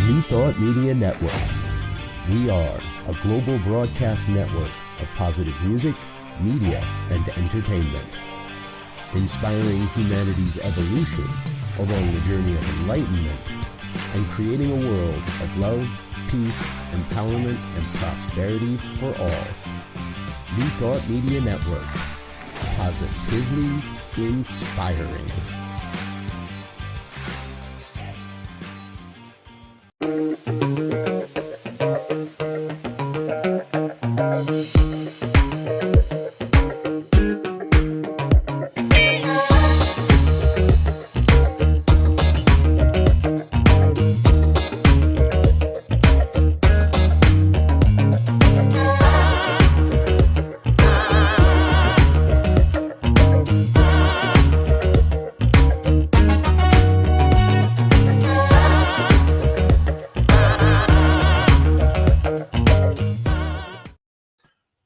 New Thought Media Network. We are a global broadcast network of positive music, media, and entertainment, inspiring humanity's evolution along the journey of enlightenment and creating a world of love, peace, empowerment, and prosperity for all. New Thought Media Network. Positively inspiring.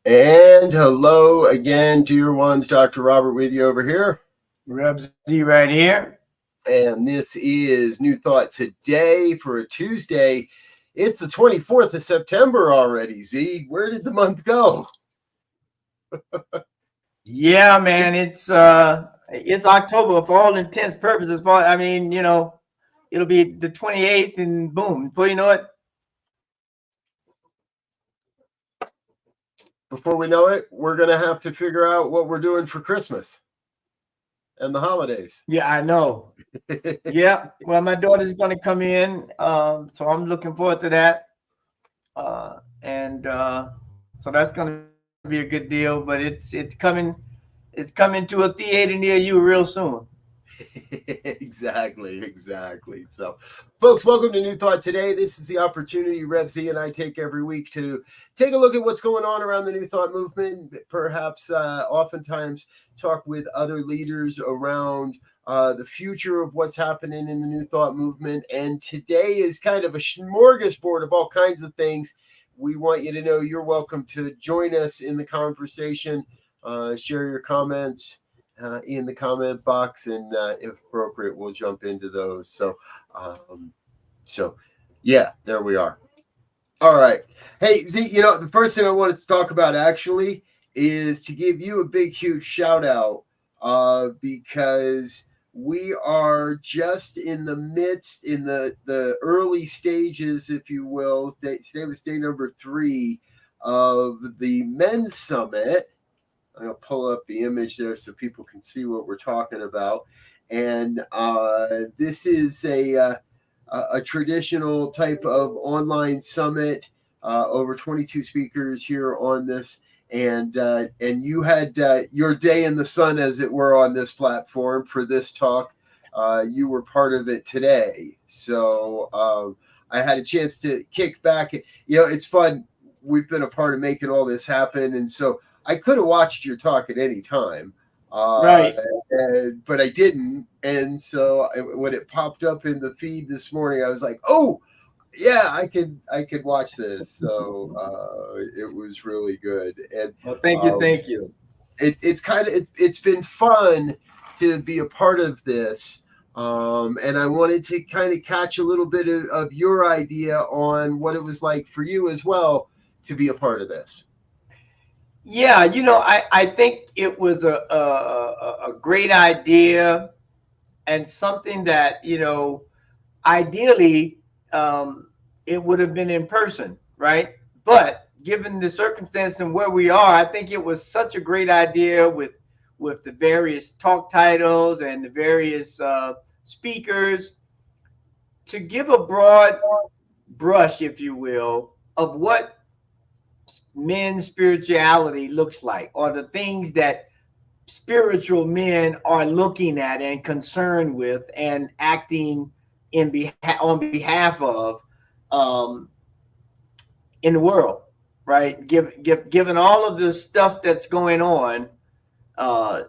And hello again, dear ones. Dr. Robert with you over here. Reb Z right here. And this is New Thought Today for a Tuesday. It's the 24th of September already, Z. Where did the month go? Yeah, man, it's October for all intents purposes. I mean, you know, it'll be the 28th and boom. Before you know it. Before we know it, we're going to have to figure out what we're doing for Christmas and the holidays. Yeah, I know. Yeah, well, my daughter's going to come in, so I'm looking forward to that. So that's going to be a good deal, but it's coming to a theater near you real soon. Exactly. So, folks, welcome to New Thought Today. This is the opportunity Rev Z and I take every week to take a look at what's going on around the New Thought movement, perhaps oftentimes talk with other leaders around the future of what's happening in the New Thought movement. And today is kind of a smorgasbord of all kinds of things. We want you to know you're welcome to join us in the conversation, share your comments in the comment box, and if appropriate, we'll jump into those. So yeah, there we are. All right. Hey, Z, you know, the first thing I wanted to talk about actually is to give you a big, huge shout out because we are just in the midst, in the early stages, if you will. Today was day number 3 of the Men's Summit. I'm going to pull up the image there so people can see what we're talking about. And this is a traditional type of online summit, over 22 speakers here on this. And you had your day in the sun, as it were, on this platform for this talk. You were part of it today. So I had a chance to kick back. You know, it's fun. We've been a part of making all this happen. And so I could have watched your talk at any time, Right? but I didn't. And so when it popped up in the feed this morning, I was like, "Oh, yeah, I could watch this." So it was really good. And Well, thank you. It's been fun to be a part of this. And I wanted to kind of catch a little bit of your idea on what it was like for you as well to be a part of this. Yeah, you know, I think it was a great idea and something that, you know, ideally it would have been in person, right? But given the circumstance and where we are, I think it was such a great idea with the various talk titles and the various speakers to give a broad brush, if you will, of what men's spirituality looks like, or the things that spiritual men are looking at and concerned with and acting on behalf of in the world, right? Given all of the stuff that's going on, to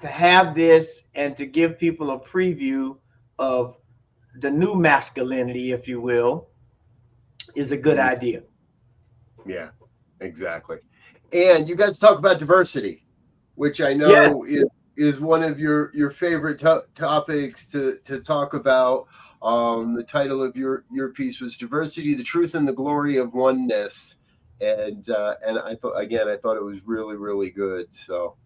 have this and to give people a preview of the new masculinity, if you will, is a good idea. Yeah, exactly. And you guys talk about diversity, which I know is one of your favorite topics to talk about. The title of your piece was "Diversity: The Truth and the Glory of Oneness," and I thought it was really, really good. So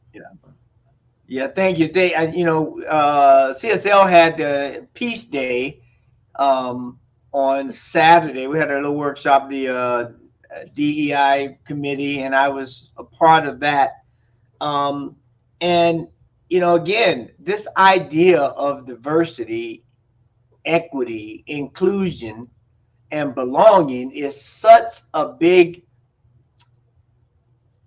yeah, thank you. CSL had the Peace Day on Saturday. We had a little workshop, the DEI committee, and I was a part of that. And again, this idea of diversity, equity, inclusion, and belonging is such a big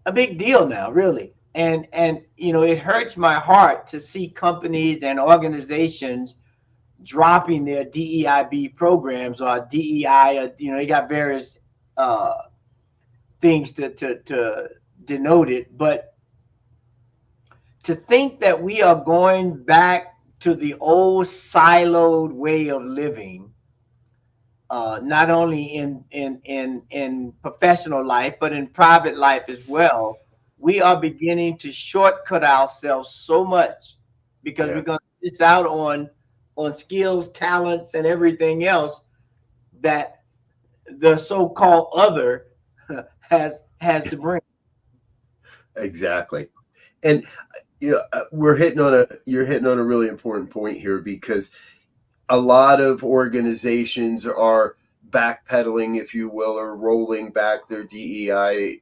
deal now, really. And it hurts my heart to see companies and organizations dropping their DEIB programs or DEI. They got various things to denote it, but to think that we are going back to the old siloed way of living, not only in professional life, but in private life as well, we are beginning to shortcut ourselves so much because we're going to miss out on skills, talents, and everything else that the so-called other has to bring. Exactly. And you're hitting on a really important point here, because a lot of organizations are backpedaling, if you will, or rolling back their DEI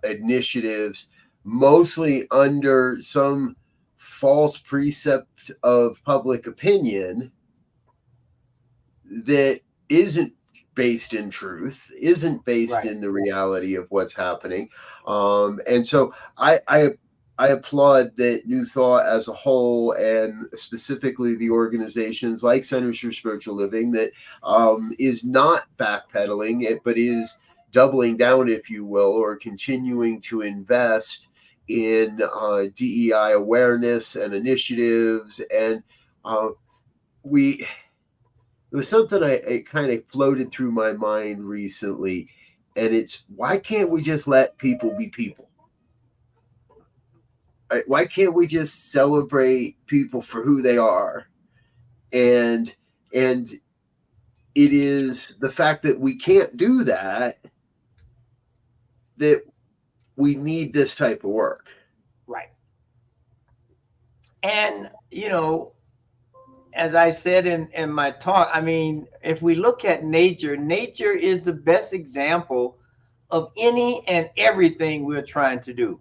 initiatives, mostly under some false precept of public opinion that isn't based in truth, isn't based in the reality of what's happening. And so I applaud that New Thought as a whole, and specifically the organizations like Centers for Spiritual Living, that is not backpedaling, but is doubling down, if you will, or continuing to invest in DEI awareness and initiatives. And it was something it kind of floated through my mind recently, and it's, why can't we just let people be people? Right? Why can't we just celebrate people for who they are? And it is the fact that we can't do that we need this type of work. Right. And, as I said in my talk, I mean, if we look at nature is the best example of any and everything we're trying to do.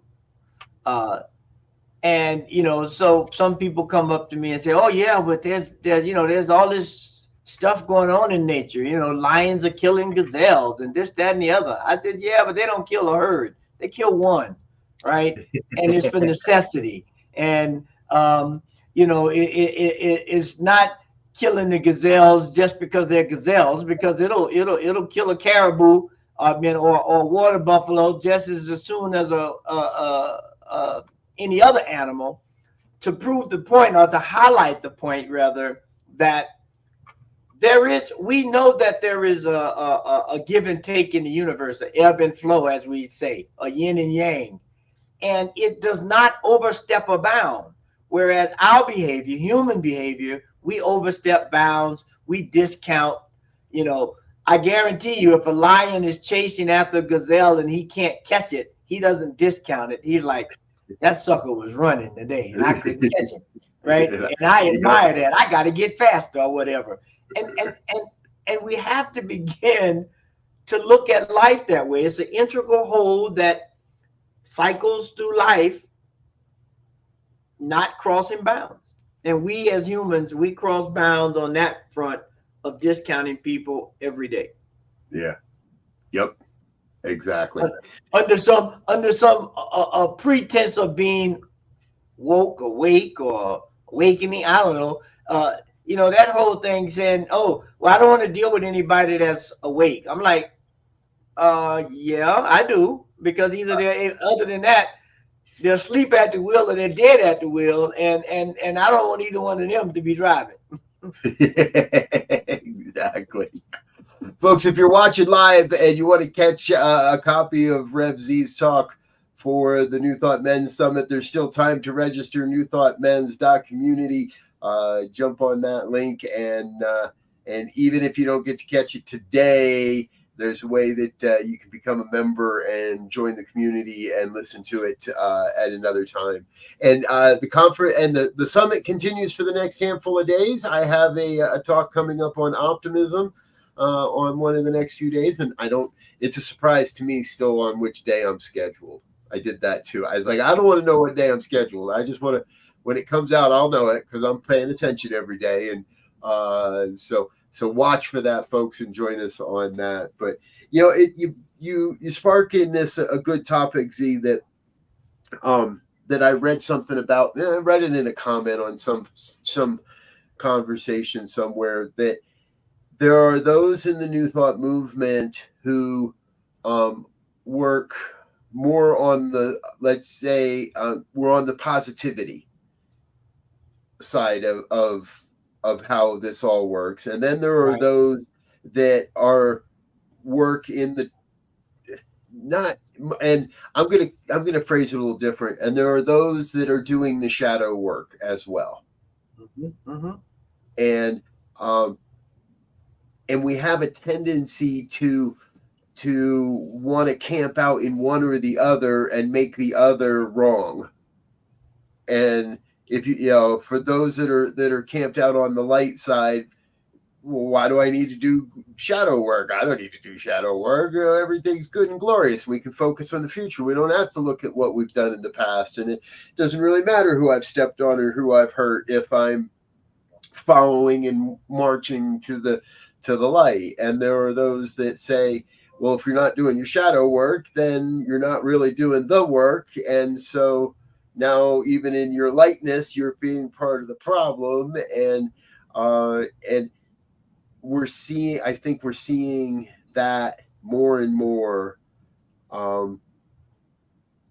And, so some people come up to me and say, oh yeah, but there's all this stuff going on in nature. Lions are killing gazelles and this, that, and the other. I said, yeah, but they don't kill a herd. They kill one, right? And it's for necessity. And, it's not killing the gazelles just because they're gazelles, because it'll kill a caribou, or water buffalo just as soon as any other animal, to prove the point, or to highlight the point rather, that we know that there is a give and take in the universe, an ebb and flow, as we say, a yin and yang, and it does not overstep a bound. Whereas our behavior, human behavior, we overstep bounds, we discount. I guarantee you, if a lion is chasing after a gazelle and he can't catch it, he doesn't discount it. He's like, that sucker was running today and I couldn't catch him, right? And I admire that. I got to get faster or whatever. And we have to begin to look at life that way. It's an integral whole that cycles through life, not crossing bounds. And we as humans, we cross bounds on that front of discounting people every day. Yeah. Yep. Exactly. Under some pretense of being woke, awake, or awakening. I don't know. That whole thing saying, oh, well, I don't want to deal with anybody that's awake. I'm like, yeah, I do, because either other than that, they're asleep at the wheel or they're dead at the wheel, and I don't want either one of them to be driving. Exactly. Folks, if you're watching live and you want to catch a copy of Rev Z's talk for the New Thought Men's Summit, there's still time to register. newthoughtmen's.community. Jump on that link and And even if you don't get to catch it today, there's a way that you can become a member and join the community and listen to it at another time. And the conference and the summit continues for the next handful of days. I have a talk coming up on optimism on one of the next few days, and it's a surprise to me still on which day I'm scheduled. I did that too. I was like, I don't want to know what day I'm scheduled. I just want to, when it comes out, I'll know it because I'm paying attention every day. And so watch for that, folks, and join us on that. But you spark in this a good topic, Z, that I read something about. I read it in a comment on some conversation somewhere, that there are those in the New Thought movement who work more on the, let's say, we're on the positivity side of how this all works, and then there are those that are work in the not. And I'm gonna phrase it a little different. And there are those that are doing the shadow work as well. And we have a tendency to want to camp out in one or the other and make the other wrong. And if for those that are camped out on the light side, well, why do I need to do shadow work? I don't need to do shadow work. Everything's good and glorious. We can focus on the future. We don't have to look at what we've done in the past. And it doesn't really matter who I've stepped on or who I've hurt if I'm following and marching to the light. And there are those that say, well, if you're not doing your shadow work, then you're not really doing the work. And so now, even in your lightness, you're being part of the problem. And I think we're seeing that more and more.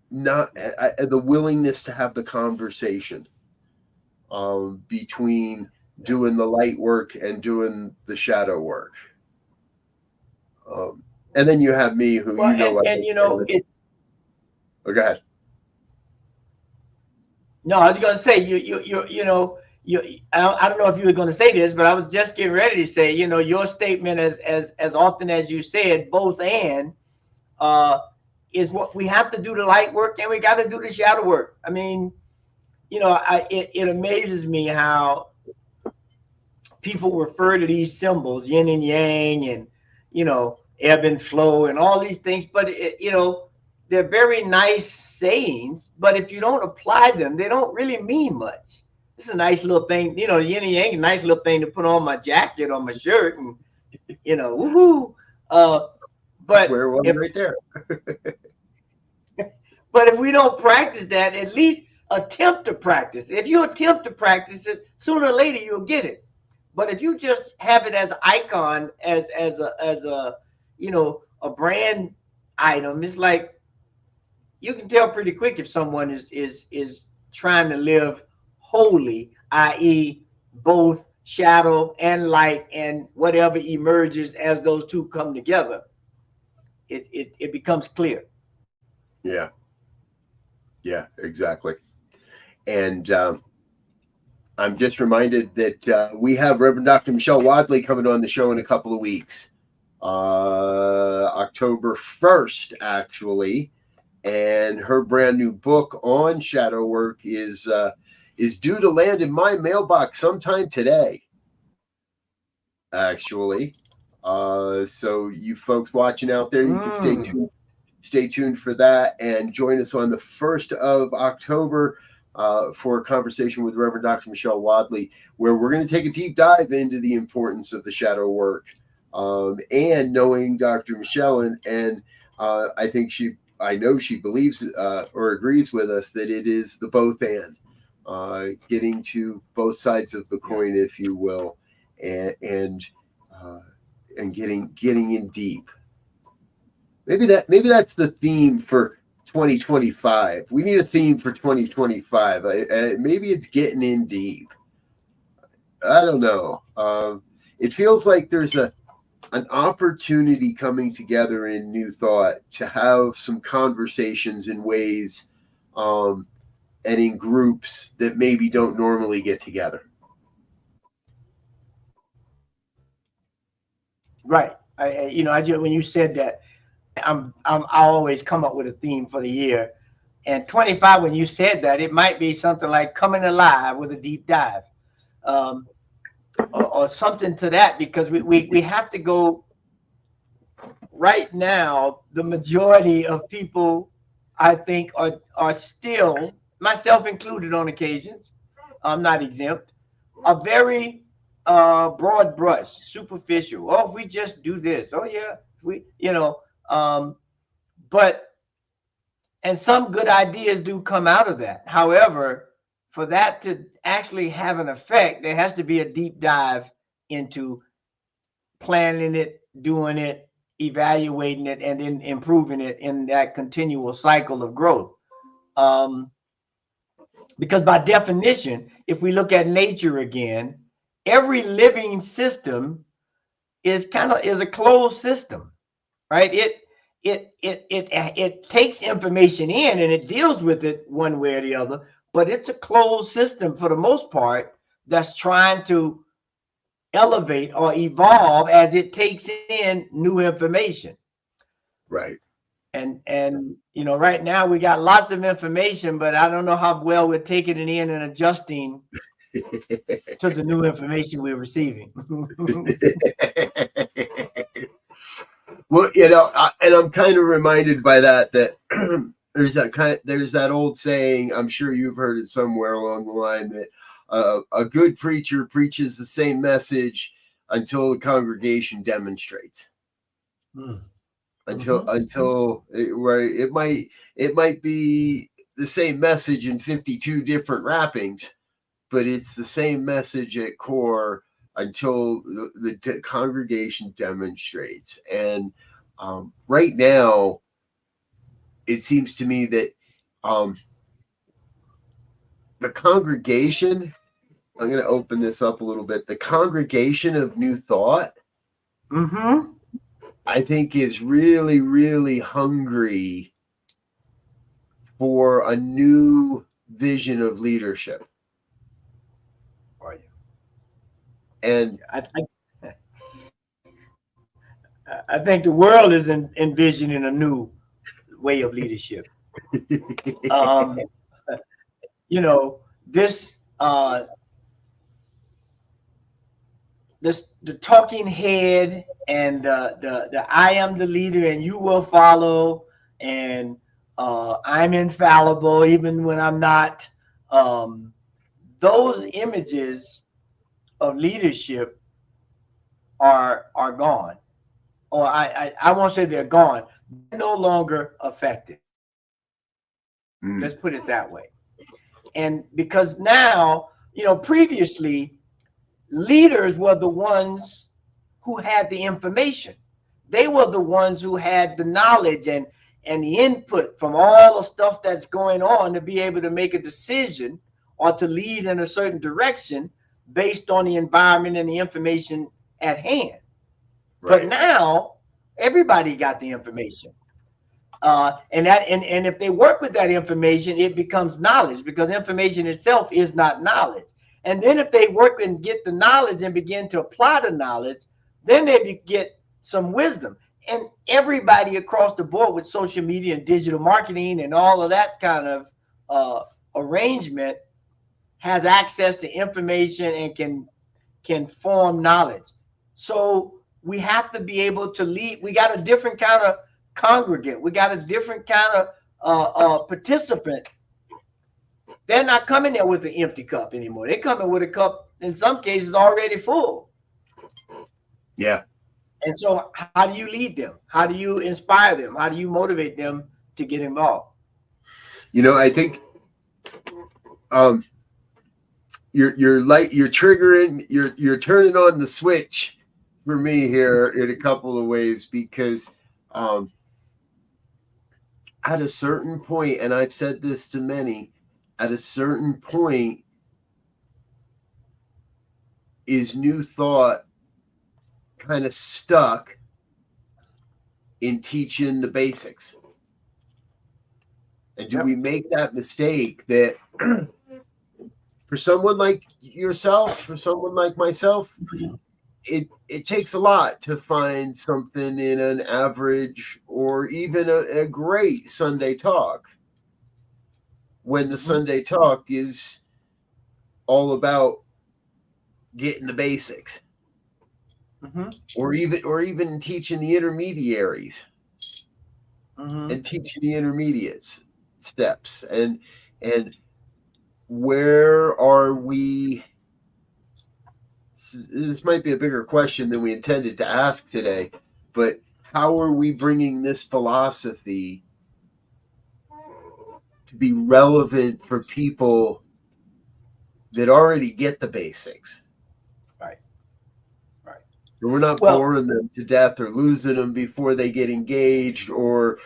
Not the willingness to have the conversation between doing the light work and doing the shadow work. And then you have me, who Oh, go ahead. No, I was going to say I don't know if you were going to say this, but I was just getting ready to say, your statement as often as you said, both and is what we have to do the light work and we got to do the shadow work. I mean, it amazes me how people refer to these symbols, yin and yang, and ebb and flow and all these things, but they're very nice sayings, but if you don't apply them, they don't really mean much. It's a nice little thing, yin and yang, a nice little thing to put on my jacket, on my shirt, and woohoo. But wear one right there. But if we don't practice that, at least attempt to practice. If you attempt to practice it, sooner or later you'll get it. But if you just have it as an icon, as a brand item, it's like you can tell pretty quick if someone is trying to live holy, i.e., both shadow and light, and whatever emerges as those two come together, it becomes clear. Yeah, exactly. And I'm just reminded that we have Reverend Dr. Michelle Wadley coming on the show in a couple of weeks, October 1st, actually. And her brand new book on shadow work is due to land in my mailbox sometime today, actually. So you folks watching out there, you can stay tuned for that, and join us on the 1st of October for a conversation with Reverend Dr. Michelle Wadley, where we're going to take a deep dive into the importance of the shadow work, and knowing Dr. Michelle, and I know she believes or agrees with us that it is the both and, getting to both sides of the coin, if you will, and getting in deep. Maybe that's the theme for 2025. We need a theme for 2025. Maybe it's getting in deep. I don't know. It feels like there's an opportunity coming together in New Thought to have some conversations in ways and in groups that maybe don't normally get together. Right. I just, when you said that, I always come up with a theme for the year. And 25, when you said that, it might be something like coming alive with a deep dive, um, or something to that, because we have to go. Right now, the majority of people, I think, are still, myself included on occasions, I'm not exempt, are very broad brush, superficial. Oh, if we just do this, oh yeah, um, but and some good ideas do come out of that. However, for that to actually have an effect, there has to be a deep dive into planning it, doing it, evaluating it, and then improving it in that continual cycle of growth. Um, because by definition, if we look at nature again, every living system is a closed system, right? It takes information in and it deals with it one way or the other, but it's a closed system for the most part that's trying to elevate or evolve as it takes in new information. Right. And right now we got lots of information, but I don't know how well we're taking it in and adjusting to the new information we're receiving. Well, and I'm kind of reminded by that there's that old saying, I'm sure you've heard it somewhere along the line, that a good preacher preaches the same message until the congregation demonstrates. Until right, it might be the same message in 52 different wrappings, but it's the same message at core until the congregation demonstrates. And right now, it seems to me that the congregation, I'm going to open this up a little bit, the congregation of New Thought, I think is really, really hungry for a new vision of leadership. And I think the world is envisioning a new way of leadership. The talking head and the I am the leader and you will follow, and I'm infallible even when I'm not. Those images of leadership are gone, or I won't say they're gone. They're no longer effective. Let's put it that way. And because now, previously, leaders were the ones who had the information. They were the ones who had the knowledge and the input from all the stuff that's going on to be able to make a decision or to lead in a certain direction based on the environment and the information at hand. Right. But now everybody got the information. And if they work with that information, it becomes knowledge, because information itself is not knowledge. And then if they work and get the knowledge and begin to apply the knowledge, then they get some wisdom. And everybody across the board with social media and digital marketing and all of that kind of arrangement has access to information and can form knowledge. So we have to be able to lead. We got a different kind of congregant. We got a different kind of participant. They're not coming there with an empty cup anymore. They're coming with a cup, in some cases, already full. Yeah. And so how do you lead them? How do you inspire them? How do you motivate them to get involved? I think you're triggering, you're turning on the switch for me here in a couple of ways, because at a certain point, and I've said this to many, at a certain point, is New Thought kind of stuck in teaching the basics? And do we make that mistake that for someone like yourself, for someone like myself, it takes a lot to find something in an average or even a great Sunday talk, when the Sunday talk is all about getting the basics, or even teaching the intermediaries, and teaching the intermediates steps, and where are we? This might be a bigger question than we intended to ask today, but how are we bringing this philosophy to be relevant for people that already get the basics? Right. And we're not boring them to death or losing them before they get engaged, or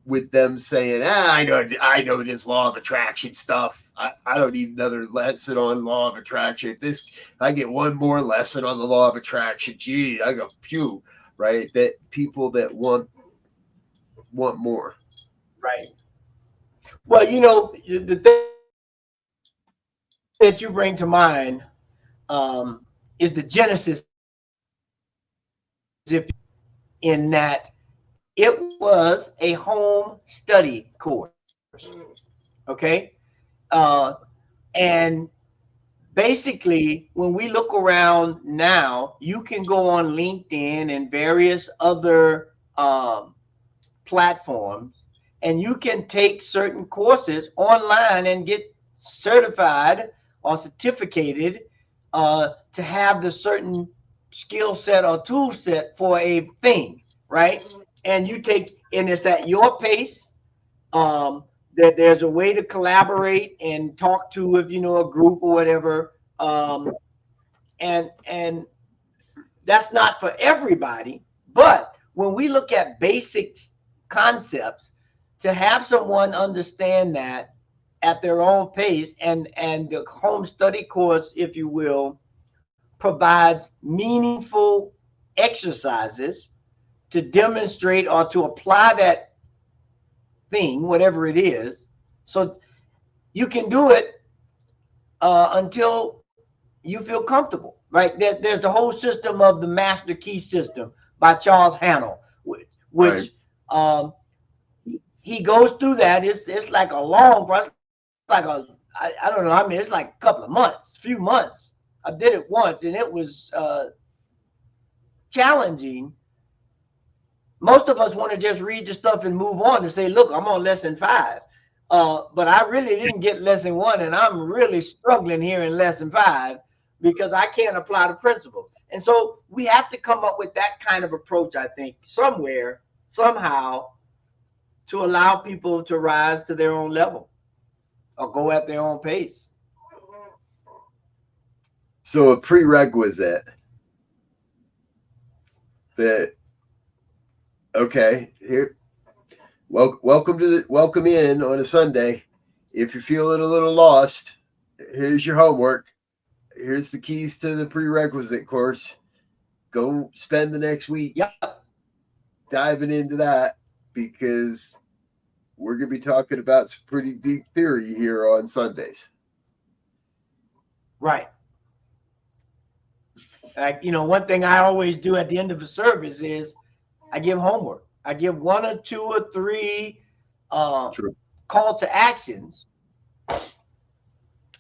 with them saying, I know this law of attraction stuff. I don't need another lesson on law of attraction. If I get one more lesson on the law of attraction, gee, I go, phew, right? That people that want more. Right. Well, the thing that you bring to mind is the genesis, in that it was a home study course. Okay. And basically, when we look around now, you can go on LinkedIn and various other platforms, and you can take certain courses online and get certified or certificated to have the certain skill set or tool set for a thing, right? And it's at your pace. That there's a way to collaborate and talk to, if a group or whatever. And that's not for everybody. But when we look at basic concepts, to have someone understand that at their own pace, and the home study course, if you will, provides meaningful exercises to demonstrate or to apply that thing, whatever it is, so you can do it until you feel comfortable, right? There's the whole system of the Master Key System by Charles Haanel, which he goes through that. It's like a long process, like I don't know. I mean, it's like a couple of months, few months. I did it once, and it was challenging. Most of us want to just read the stuff and move on and say, look, I'm on lesson 5. But I really didn't get lesson 1, and I'm really struggling here in lesson 5 because I can't apply the principles. And so we have to come up with that kind of approach, I think, somewhere, somehow, to allow people to rise to their own level or go at their own pace. So a prerequisite that, okay, here, welcome in on a Sunday. If you're feeling a little lost, here's your homework. Here's the keys to the prerequisite course. Go spend the next week diving into that, because we're going to be talking about some pretty deep theory here on Sundays. Right. Like, one thing I always do at the end of the service is I give homework. I give 1 or 2 or 3 call to actions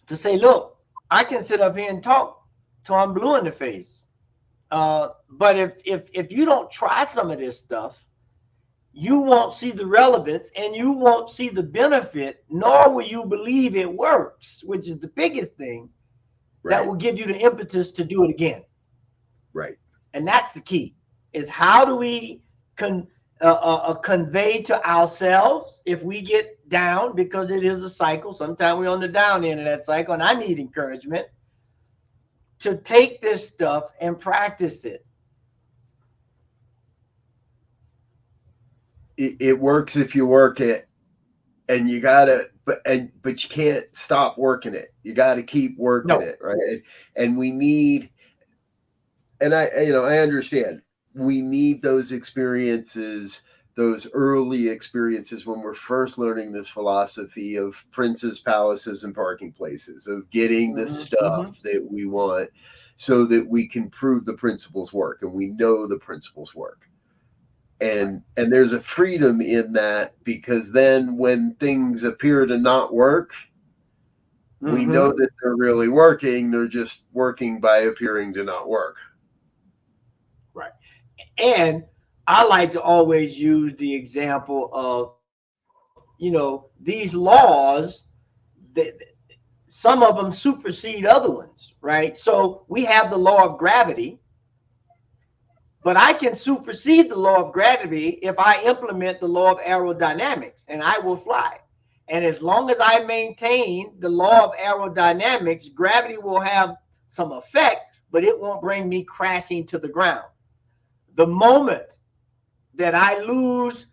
to say, look, I can sit up here and talk till I'm blue in the face. But if you don't try some of this stuff, you won't see the relevance, and you won't see the benefit, nor will you believe it works, which is the biggest thing that will give you the impetus to do it again. Right. And that's the key, is how do we convey to ourselves if we get down, because it is a cycle. Sometimes we're on the down end of that cycle, and I need encouragement to take this stuff and practice it. It works if you work it, and you gotta, but you can't stop working it. You got to keep working it, right? And we need, and I understand, we need those experiences, those early experiences when we're first learning this philosophy of princes, palaces, and parking places, of getting the stuff that we want, so that we can prove the principles work, and we know the principles work. And there's a freedom in that, because then when things appear to not work, we know that they're really working. They're just working by appearing to not work. Right. And I like to always use the example of, these laws, that some of them supersede other ones, right? So we have the law of gravity, but I can supersede the law of gravity if I implement the law of aerodynamics, and I will fly. And as long as I maintain the law of aerodynamics, gravity will have some effect, but it won't bring me crashing to the ground. The moment that I lose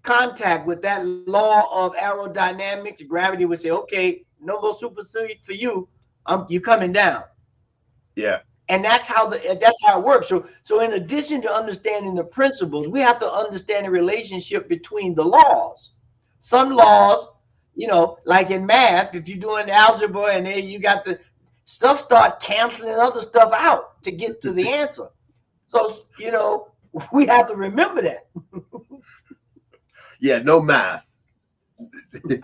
contact with that law of aerodynamics, gravity would say, okay, no more supersede for you. You coming down. Yeah. And that's how it works. So in addition to understanding the principles, we have to understand the relationship between the laws. Some laws, like in math, if you're doing algebra and then you got the stuff start canceling other stuff out to get to the answer. So, we have to remember that. Yeah, no math.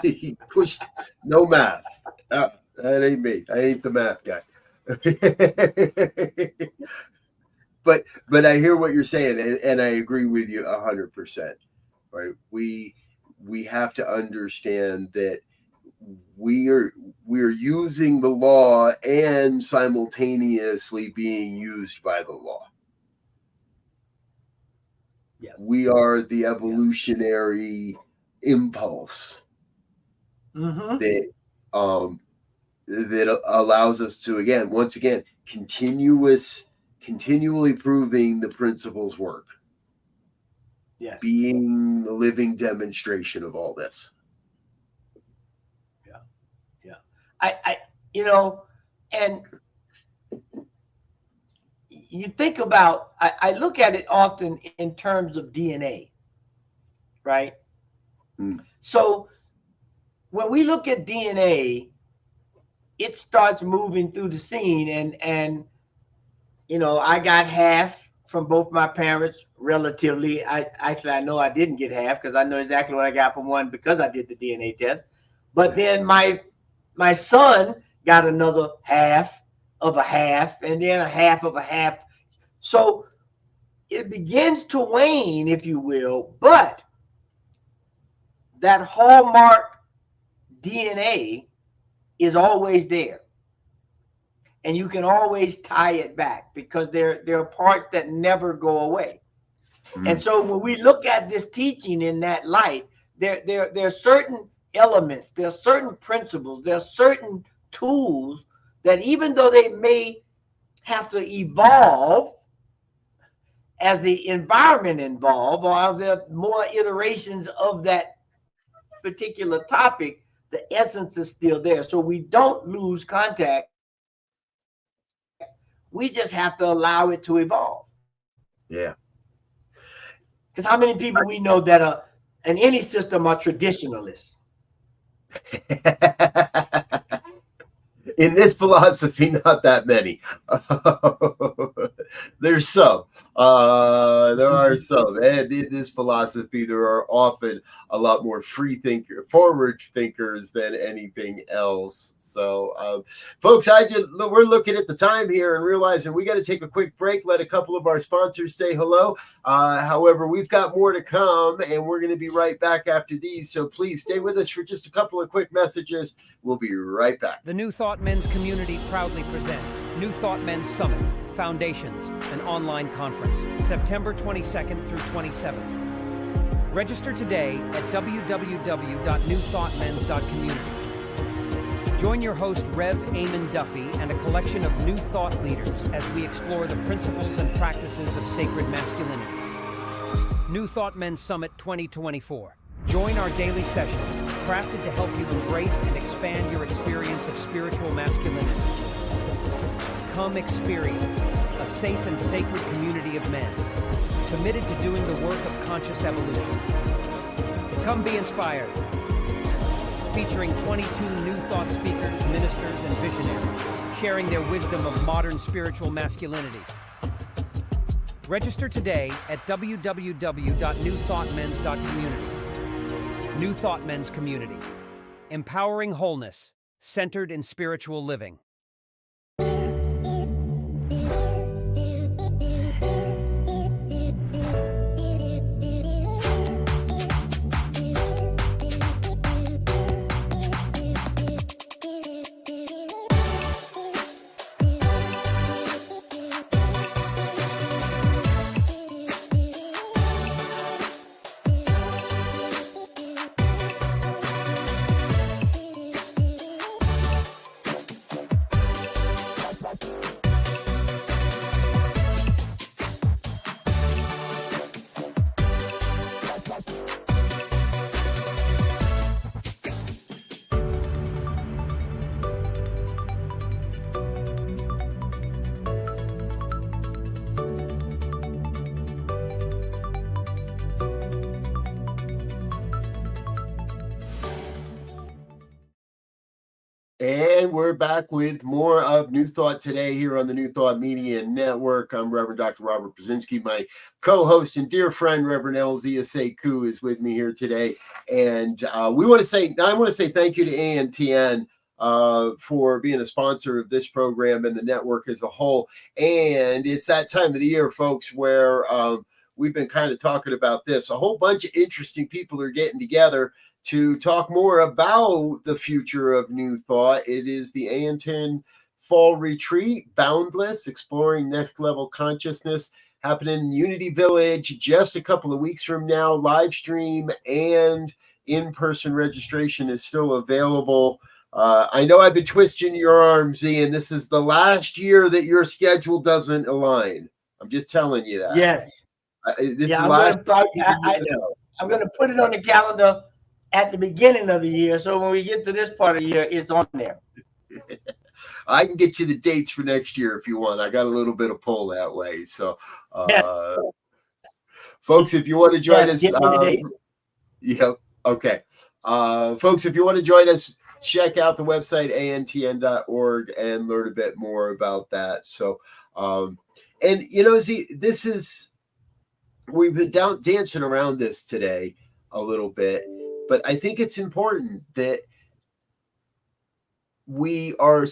He pushed no math. That ain't me. I ain't the math guy. but I hear what you're saying, and I agree with you 100%. Right? We have to understand that we're using the law and simultaneously being used by the law. Yes. We are the evolutionary impulse that allows us to, once again, continually proving the principles work. Yes. Being the living demonstration of all this. Yeah. And you think about, I look at it often in terms of DNA, right? So when we look at DNA, it starts moving through the scene, and I got half from both my parents relatively. I know I didn't get half, because I know exactly what I got from one because I did the DNA test. But then my son got another half of a half, and then a half of a half. So it begins to wane, if you will, but that hallmark DNA is always there. And you can always tie it back, because there are parts that never go away. And so when we look at this teaching in that light, there are certain elements, there are certain principles, there are certain tools that, even though they may have to evolve as the environment evolve, or are there more iterations of that particular topic, the essence is still there. So we don't lose contact. We just have to allow it to evolve. Yeah. Because how many people we know that are in any system are traditionalists? In this philosophy, not that many. There's some. There are some. And in this philosophy, there are often a lot more forward thinkers than anything else. So, folks, we're looking at the time here and realizing we got to take a quick break, let a couple of our sponsors say hello. However, we've got more to come, and we're going to be right back after these. So please stay with us for just a couple of quick messages. We'll be right back. The New Thought Men's community proudly presents New Thought Men's Summit, Foundations, an online conference, September 22nd through 27th. Register today at www.newthoughtmens.community. Join your host, Rev. Eamon Duffy, and a collection of new thought leaders as we explore the principles and practices of sacred masculinity. New Thought Men's Summit 2024. Join our daily sessions, crafted to help you embrace and expand your experience of spiritual masculinity. Come experience a safe and sacred community of men, committed to doing the work of conscious evolution. Come be inspired. Featuring 22 new thought speakers, ministers, and visionaries, sharing their wisdom of modern spiritual masculinity. Register today at www.newthoughtmens.community. New Thought Men's Community. Empowering wholeness, centered in spiritual living. And we're back with more of New Thought today here on the New Thought Media Network. I'm Reverend Dr. Robert Brzezinski. My co-host and dear friend, Reverend Elzia Sekou, is with me here today. And I want to say thank you to ANTN for being a sponsor of this program and the network as a whole. And it's that time of the year, folks, where we've been kind of talking about this. A whole bunch of interesting people are getting together to talk more about the future of New Thought. It is the ANTN Fall Retreat, Boundless, Exploring Next Level Consciousness, happening in Unity Village just a couple of weeks from now. Live stream and in-person registration is still available. I know I've been twisting your arms, Ian. This is the last year that your schedule doesn't align. I'm just telling you that. Yes. I know. I'm going to put it on the calendar at the beginning of the year, so when we get to this part of the year, it's on there. I can get you the dates for next year if you want. I got a little bit of pull that way. So, yes. Folks, if you want to join us, yeah, okay. Folks, if you want to join us, check out the website antn.org and learn a bit more about that. So, and you know, see, this is, we've been dancing around this today a little bit. But I think it's important that we are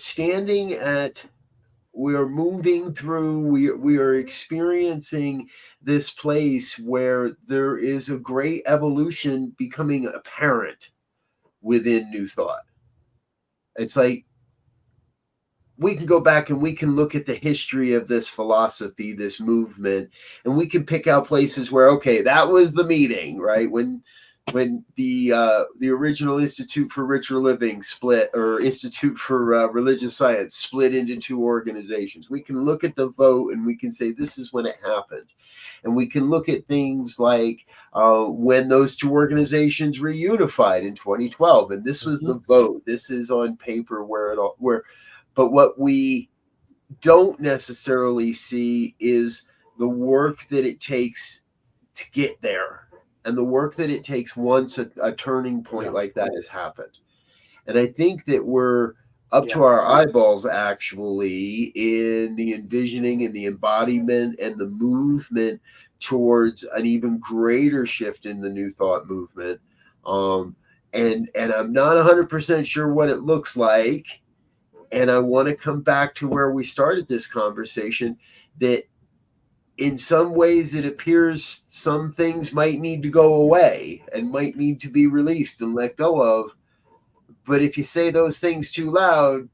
moving through, we are experiencing this place where there is a great evolution becoming apparent within New Thought. It's like we can go back and we can look at the history of this philosophy, this movement, and we can pick out places where, okay, that was the meeting, right? When the original Institute for Richer Living split, or Institute for Religious Science split into two organizations. We can look at the vote and we can say this is when it happened. And we can look at things like when those two organizations reunified in 2012. And this was the vote. This is on paper but what we don't necessarily see is the work that it takes to get there. And the work that it takes once a turning point like that has happened. And I think that we're up to our eyeballs, actually, in the envisioning and the embodiment and the movement towards an even greater shift in the New Thought movement. And I'm not 100% sure what it looks like. And I want to come back to where we started this conversation, that in some ways, it appears some things might need to go away and might need to be released and let go of. But if you say those things too loud,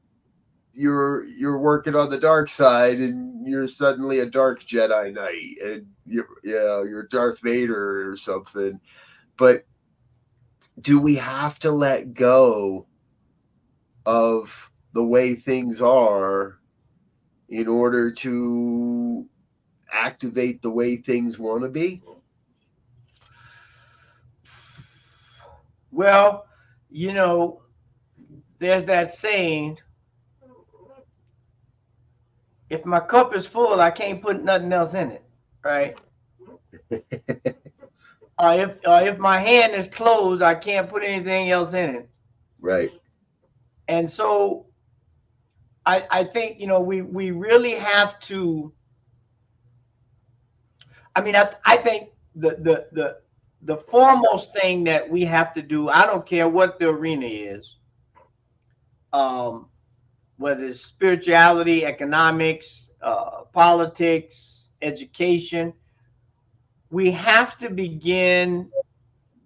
you're working on the dark side, and you're suddenly a dark Jedi Knight, and you're Darth Vader or something. But do we have to let go of the way things are in order to activate the way things want to be? Well, you know, there's that saying, if my cup is full, I can't put nothing else in it, right? If my hand is closed, I can't put anything else in it. Right. And so I think, you know, we really have to. I mean, I think the foremost thing that we have to do, I don't care what the arena is, whether it's spirituality, economics, politics, education, we have to begin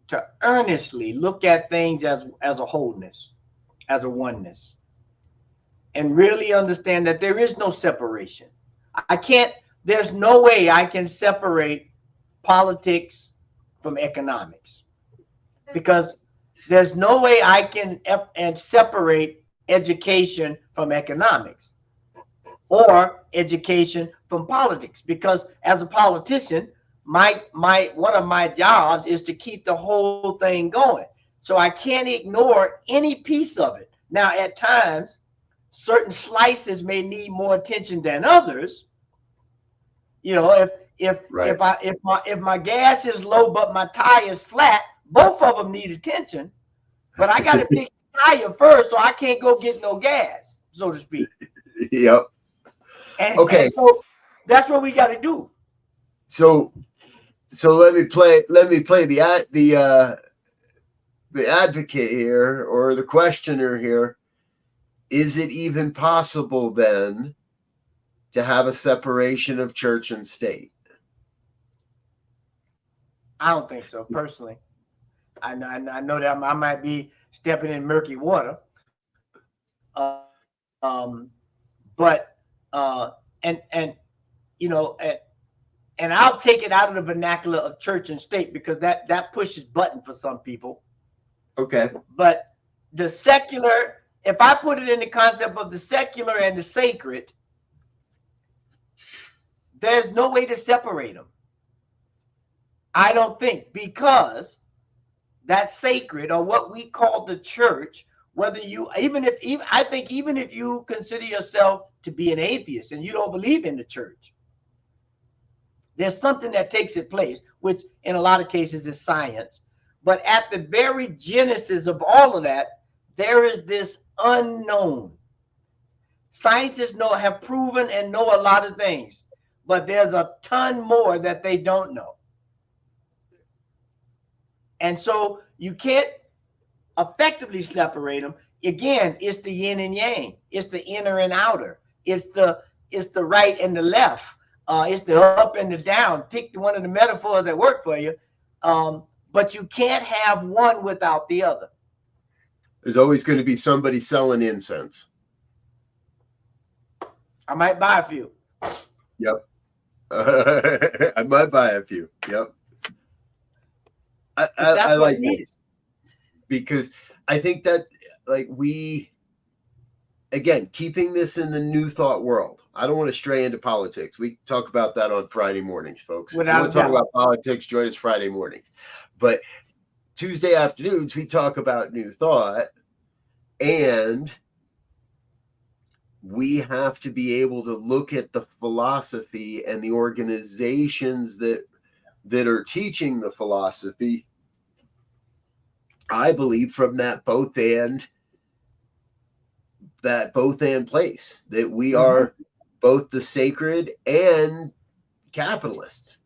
to earnestly look at things as a wholeness, as a oneness, and really understand that there is no separation. There's no way I can separate politics from economics, because there's no way I can separate education from economics, or education from politics, because as a politician, one of my jobs is to keep the whole thing going. So I can't ignore any piece of it. Now, at times, certain slices may need more attention than others. You know, if my gas is low but my tire is flat, both of them need attention. But I got to pick the tire first, so I can't go get no gas, so to speak. Yep. And so that's what we got to do. So let me play the advocate here, or the questioner here. Is it even possible then to have a separation of church and state? I don't think so, personally. I know that I might be stepping in murky water. But you know, and I'll take it out of the vernacular of church and state, because that pushes button for some people. Okay. But the secular, if I put it in the concept of the secular and the sacred, there's no way to separate them. I don't think, because that sacred, or what we call the church, whether you, I think even if you consider yourself to be an atheist and you don't believe in the church, there's something that takes its place, which in a lot of cases is science. But at the very genesis of all of that, there is this unknown. Scientists have proven and know a lot of things, but there's a ton more that they don't know. And so you can't effectively separate them. Again, it's the yin and yang. It's the inner and outer. It's the right and the left. It's the up and the down. Pick one of the metaphors that work for you. But you can't have one without the other. There's always going to be somebody selling incense. I might buy a few. Yep. I might buy a few. Yep. I like this, because I think that, like, again, keeping this in the New Thought world. I don't want to stray into politics. We talk about that on Friday mornings, folks. If you want to talk about politics, join us Friday mornings. But Tuesday afternoons, we talk about New Thought, and we have to be able to look at the philosophy and the organizations that are teaching the philosophy, I believe, from that both and place, that we are both the sacred and capitalists.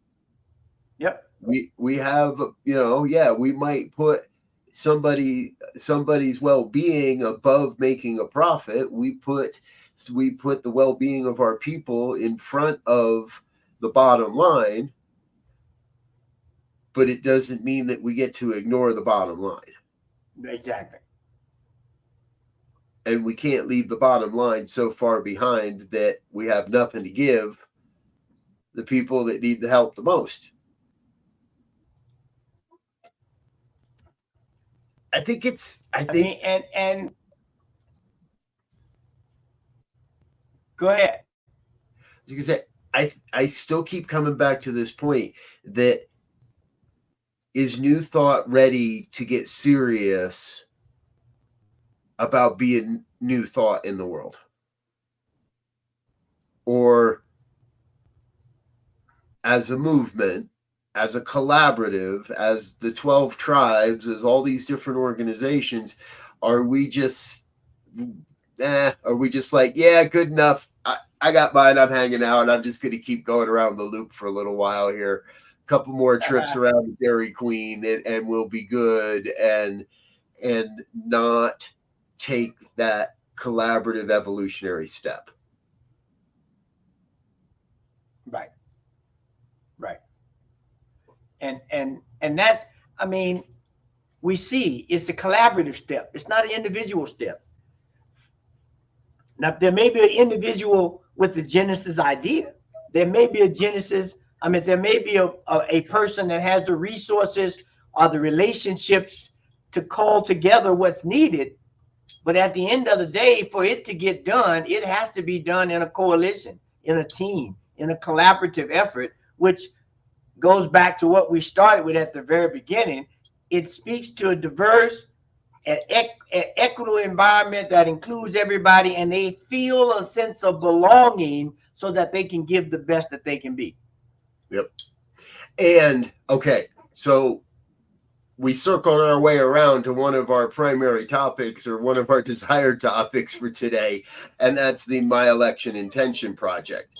Yep. We have, we might put somebody's well-being above making a profit. We put the well-being of our people in front of the bottom line, but it doesn't mean that we get to ignore the bottom line. Exactly. And we can't leave the bottom line so far behind that we have nothing to give the people that need the help the most. I think go ahead. Because I still keep coming back to this point, that is New Thought ready to get serious about being New Thought in the world? Or as a movement, as a collaborative, as the 12 tribes, as all these different organizations, are we just Are we just like, yeah, good enough. I got mine. I'm hanging out. I'm just going to keep going around the loop for a little while here. A couple more trips around the Dairy Queen, and we'll be good, and not take that collaborative evolutionary step. Right. And that's, I mean, we see it's a collaborative step. It's not an individual step. Now, there may be an individual with the Genesis idea. There may be a Genesis. I mean, there may be a person that has the resources or the relationships to call together what's needed. But at the end of the day, for it to get done, it has to be done in a coalition, in a team, in a collaborative effort, which goes back to what we started with at the very beginning. It speaks to a diverse and equitable environment that includes everybody, and they feel a sense of belonging so that they can give the best that they can be. Yep. And okay, so we circled our way around to one of our primary topics, or one of our desired topics for today, and that's the My Election Intention Project.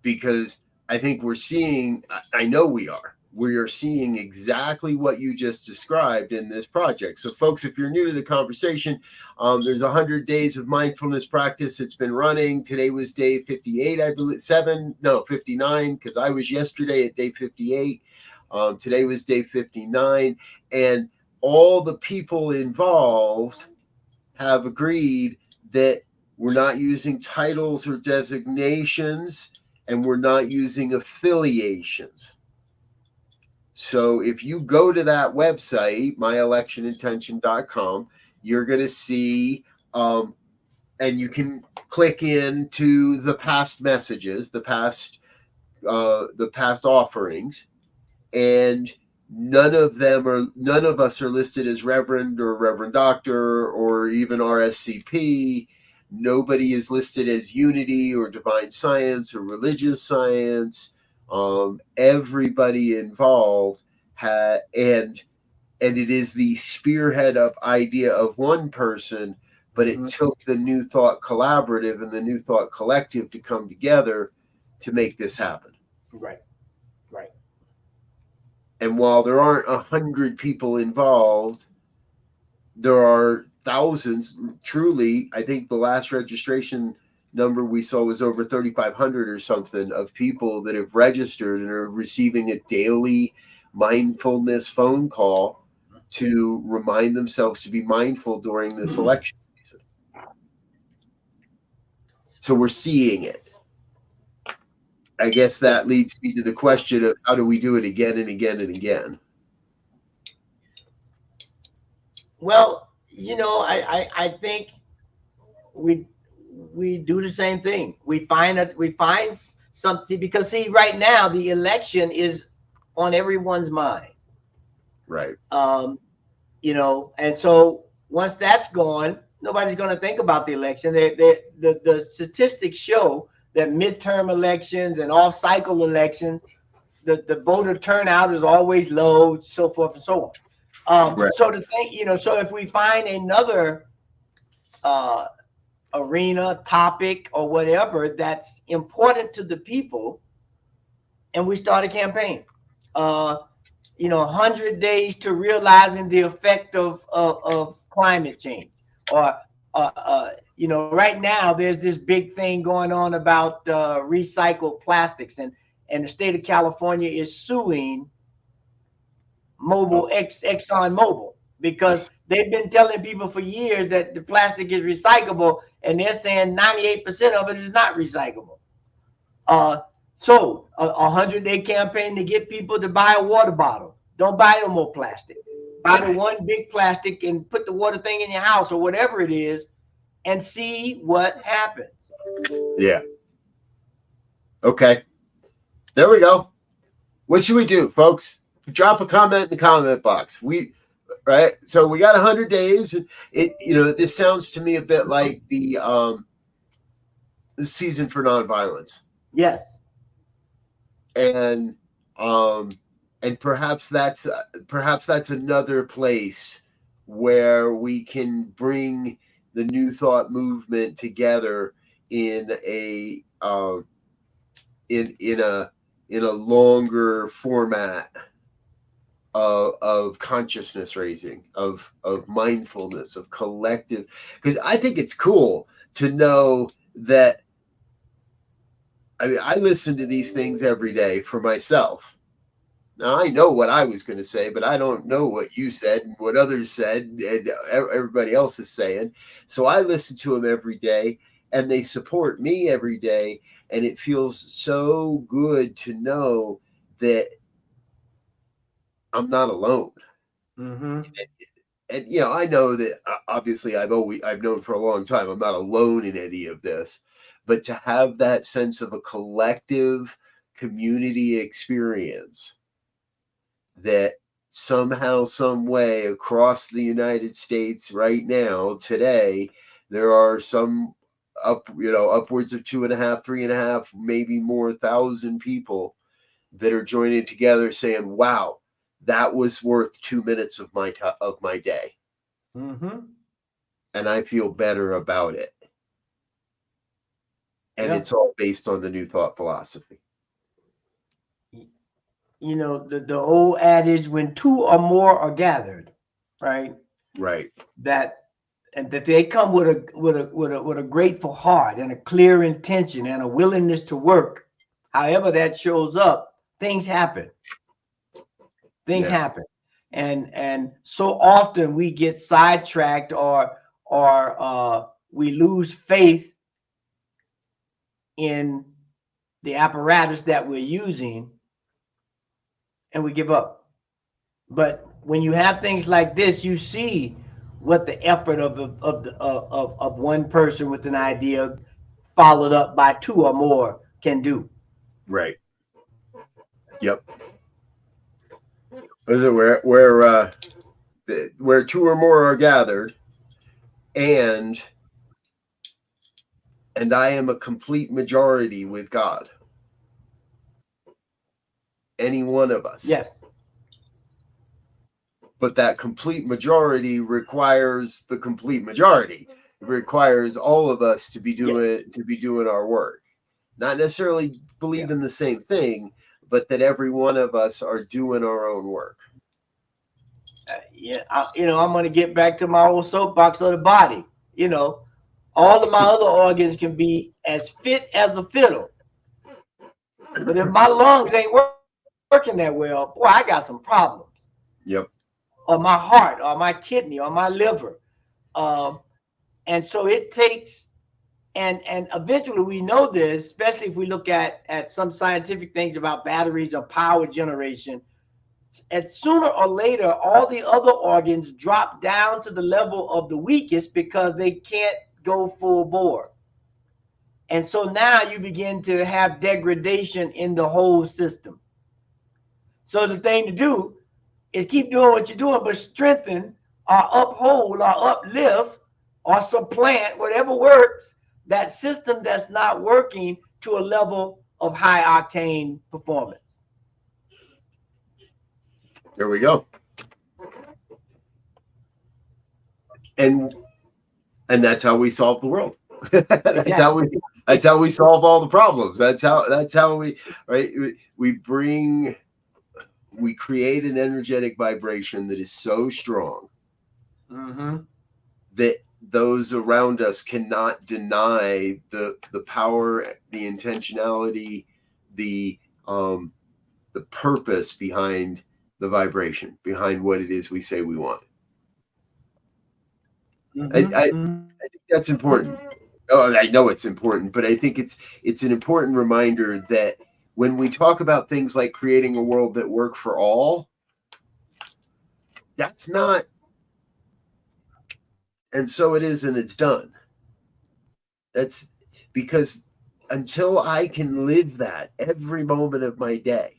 Because I think we're seeing, I know we are seeing exactly what you just described in this project. So folks, if you're new to the conversation, there's 100 days of mindfulness practice. It's been running. Today was day 58, I believe, 59, because I was yesterday at day 58. Today was day 59, and all the people involved have agreed that we're not using titles or designations, and we're not using affiliations. So if you go to that website, myelectionintention.com, you're going to see, and you can click into the past messages, the past offerings, and none of us are listed as Reverend or Reverend Doctor or even RSCP. Nobody is listed as Unity or Divine Science or Religious Science. Everybody involved and it is the spearhead of idea of one person, but it took the New Thought Collaborative and the New Thought Collective to come together to make this happen. Right. And while there aren't 100 people involved, there are thousands. Truly, I think the last registration number we saw was over 3,500 or something of people that have registered and are receiving a daily mindfulness phone call to remind themselves to be mindful during this election season. So we're seeing it. I guess that leads me to the question of how do we do it again and again and again? Well, I think we do the same thing. We find something, because see, right now the election is on everyone's mind. Right. And so once that's gone, nobody's going to think about the election. The statistics show that midterm elections and off-cycle elections, the voter turnout is always low, so forth and so on. Right. So the thing, so if we find another arena, topic, or whatever that's important to the people, and we start a campaign, 100 days to realizing the effect of climate change, or right now there's this big thing going on about recycled plastics, and the state of California is suing Exxon Mobil, because they've been telling people for years that the plastic is recyclable, and they're saying 98% of it is not recyclable. So a 100-day campaign to get people to buy a water bottle. Don't buy no more plastic. Buy the one big plastic and put the water thing in your house or whatever it is, and see what happens. Yeah. Okay. There we go. What should we do, folks? Drop a comment in the comment box. Right. So we got 100 days. This sounds to me a bit like the season for nonviolence. Yes. And perhaps that's another place where we can bring the New Thought movement together in a in a longer format of consciousness raising, of mindfulness, of collective, because I think it's cool to know that. I mean, I listen to these things every day for myself. Now, I know what I was going to say, but I don't know what you said and what others said and everybody else is saying. So I listen to them every day, and they support me every day. And it feels so good to know that I'm not alone. Mm-hmm. And you know, I know that obviously I've known for a long time I'm not alone in any of this, but to have that sense of a collective community experience that somehow, some way across the United States right now, today, there are some upwards of 2.5, 3.5, maybe more 1,000 people that are joining together saying, wow, that was worth 2 minutes of my day. Mm-hmm. And I feel better about it. And it's all based on the New Thought philosophy. You know, the old adage, when two or more are gathered, right? Right. That they come with a grateful heart and a clear intention and a willingness to work. However that shows up, things happen. Things happen. And so often we get sidetracked or we lose faith in the apparatus that we're using, and we give up. But when you have things like this, you see what the effort of one person with an idea followed up by two or more can do. Right. Yep. Where two or more are gathered, and I am a complete majority with God. Any one of us. Yes. But that complete majority requires the complete majority. It requires all of us to be doing our work. Not necessarily believe in the same thing, but that every one of us are doing our own work. I'm going to get back to my old soapbox of the body. You know, all of my other organs can be as fit as a fiddle. But if my lungs ain't working that well, boy, I got some problems. Yep. Or my heart, or my kidney, or my liver. And so it takes, and eventually we know this, especially if we look at some scientific things about batteries or power generation. And sooner or later, all the other organs drop down to the level of the weakest because they can't go full bore. And so now you begin to have degradation in the whole system. So the thing to do is keep doing what you're doing, but strengthen or uphold or uplift or supplant, whatever works, that system that's not working to a level of high octane performance. There we go. And that's how we solve the world. That's how we solve all the problems. That's how we create an energetic vibration that is so strong that those around us cannot deny the power, the intentionality, the purpose behind the vibration, behind what it is we say we want. I think that's important. Oh, I know it's important, but I think it's an important reminder that when we talk about things like creating a world that works for all, that's not, and so it is, and it's done. That's because until I can live that every moment of my day,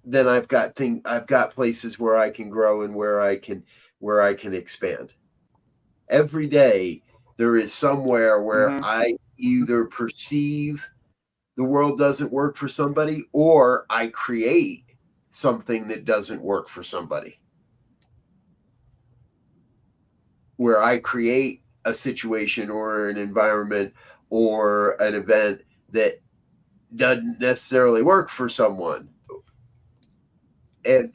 then I've got places where I can grow and where I can expand. Every day there is somewhere where I either perceive the world doesn't work for somebody, or I create something that doesn't work for somebody. where I create a situation or an environment or an event that doesn't necessarily work for someone. And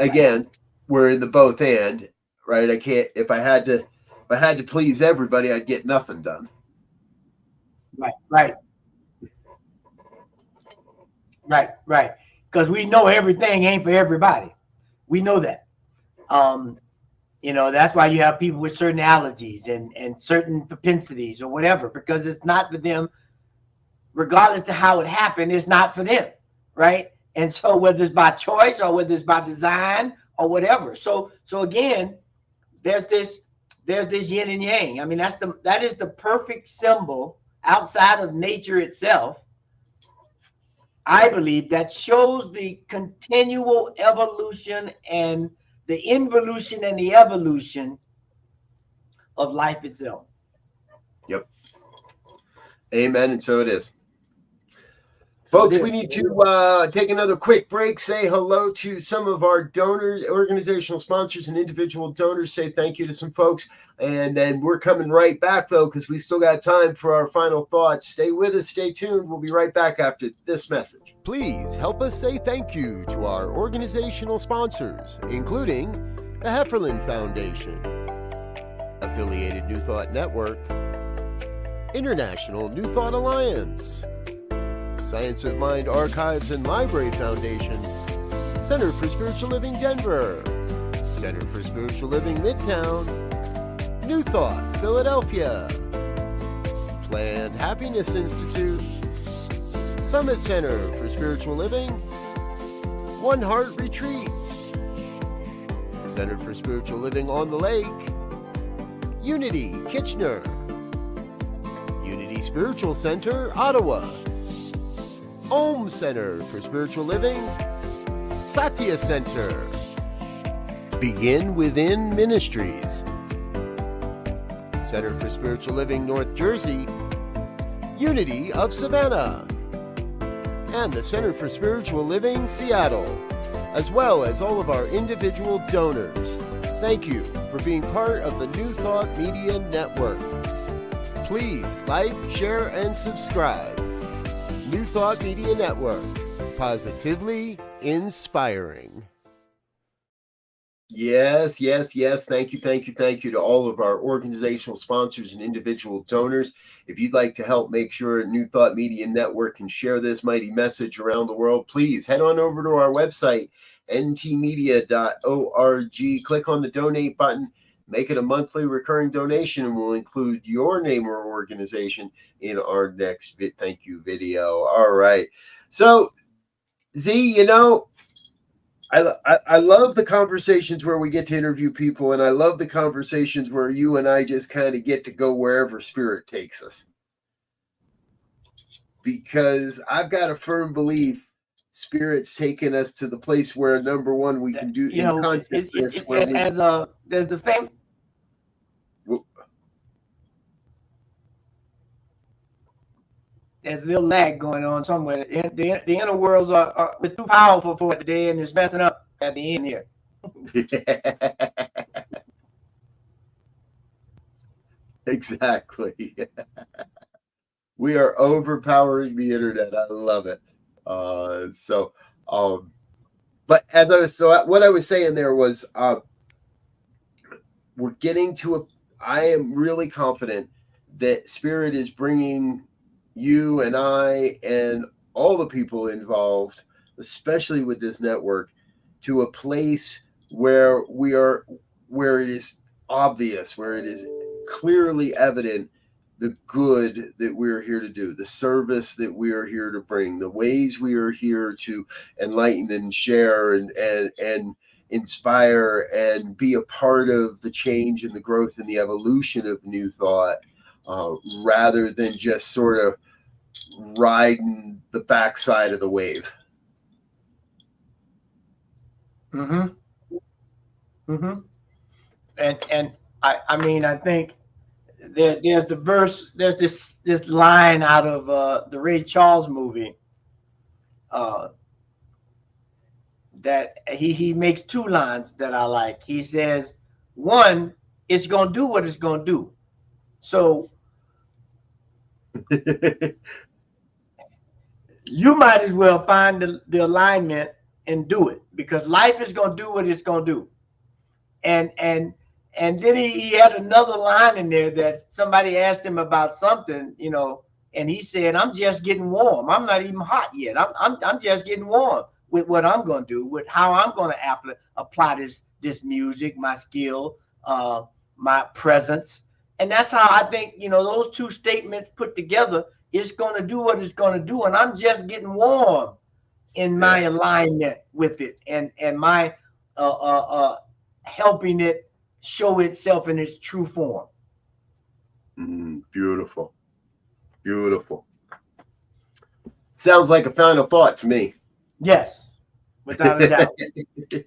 again, we're in the both and, right? I can't, if I had to please everybody, I'd get nothing done. Right. Because we know everything ain't for everybody. We know that. That's why you have people with certain allergies and certain propensities or whatever, because it's not for them, regardless to how it happened, it's not for them, right? And so whether it's by choice or whether it's by design or whatever. So again, there's this yin and yang. I mean, that is the perfect symbol outside of nature itself, I believe, that shows the continual evolution and the involution and the evolution of life itself. Yep. Amen. And so it is. Folks, we need to take another quick break, say hello to some of our donors, organizational sponsors, and individual donors, say thank you to some folks. And then we're coming right back, though, because we still got time for our final thoughts. Stay with us. Stay tuned. We'll be right back after this message. Please help us say thank you to our organizational sponsors, including the Hefferland Foundation, Affiliated New Thought Network, International New Thought Alliance, Science of Mind Archives and Library Foundation, Center for Spiritual Living Denver, Center for Spiritual Living Midtown, New Thought Philadelphia, Planned Happiness Institute, Summit Center for Spiritual Living, One Heart Retreats, Center for Spiritual Living on the Lake, Unity Kitchener, Unity Spiritual Center Ottawa, Om Center for Spiritual Living, Satya Center, Begin Within Ministries, Center for Spiritual Living North Jersey, Unity of Savannah, and the Center for Spiritual Living Seattle, as well as all of our individual donors. Thank you for being part of the New Thought Media Network. Please like, share, and subscribe. New Thought Media Network, positively inspiring. Yes. Thank you to all of our organizational sponsors and individual donors. If you'd like to help make sure New Thought Media Network can share this mighty message around the world, please head on over to our website, ntmedia.org. Click on the donate button, make it a monthly recurring donation, and we'll include your name or organization in our next thank you video. All right. So, Z, I love the conversations where we get to interview people, and I love the conversations where you and I just kind of get to go wherever spirit takes us. Because I've got a firm belief spirit's taking us to the place where, number one, we can do there's the famous. There's a little lag going on somewhere. The inner worlds are too powerful for it today, and it's messing up at the end here. Exactly. We are overpowering the internet. I love it. But what I was saying there was, we're getting to I am really confident that spirit is bringing you and I and all the people involved, especially with this network, to a place where it is obvious, where it is clearly evident the good that we're here to do, the service that we are here to bring, the ways we are here to enlighten and share and inspire and be a part of the change and the growth and the evolution of New Thought, rather than just sort of riding the backside of the wave. And I mean, I think there's this line out of the Ray Charles movie that he makes two lines that I like. He says, one, it's going to do what it's going to do. So you might as well find the alignment and do it, because life is going to do what it's going to do. And then he had another line in there that somebody asked him about something, you know, and he said, I'm just getting warm. I'm not even hot yet. I'm just getting warm with what I'm going to do, with how I'm going to apply this music, my skill, my presence. And that's how I think, you know, those two statements put together, it's going to do what it's going to do. And I'm just getting warm in my alignment with it, and my helping it show itself in its true form. Beautiful. Beautiful. Sounds like a final thought to me. Yes, without a doubt.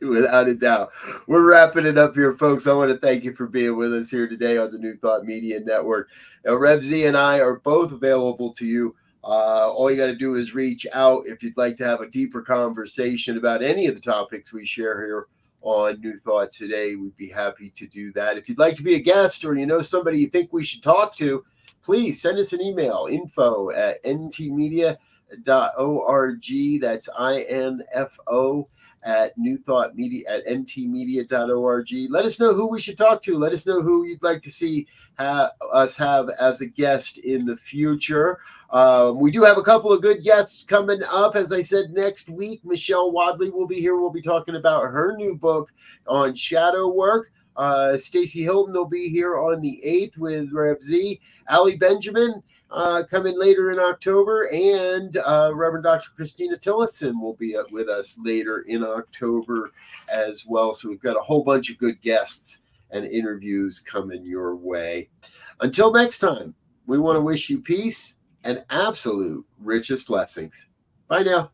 Without a doubt. We're wrapping it up here, folks. I want to thank you for being with us here today on the New Thought Media Network. Now, Rev Z and I are both available to you. All you got to do is reach out if you'd like to have a deeper conversation about any of the topics we share here on New Thought today. We'd be happy to do that. If you'd like to be a guest, or you know somebody you think we should talk to, please send us an email, info@ntmedia.org. That's info at ntmedia.org. Let us know who we should talk to. Let us know who you'd like to see us have as a guest in the future. We do have a couple of good guests coming up. As I said, next week, Michelle Wadley will be here. We'll be talking about her new book on shadow work. Stacey Hilton will be here on the 8th with Rev Z. Ali Benjamin coming later in October, and Reverend Dr. Christina Tillotson will be with us later in October as well. So we've got a whole bunch of good guests and interviews coming your way. Until next time, we want to wish you peace and absolute richest blessings. Bye now.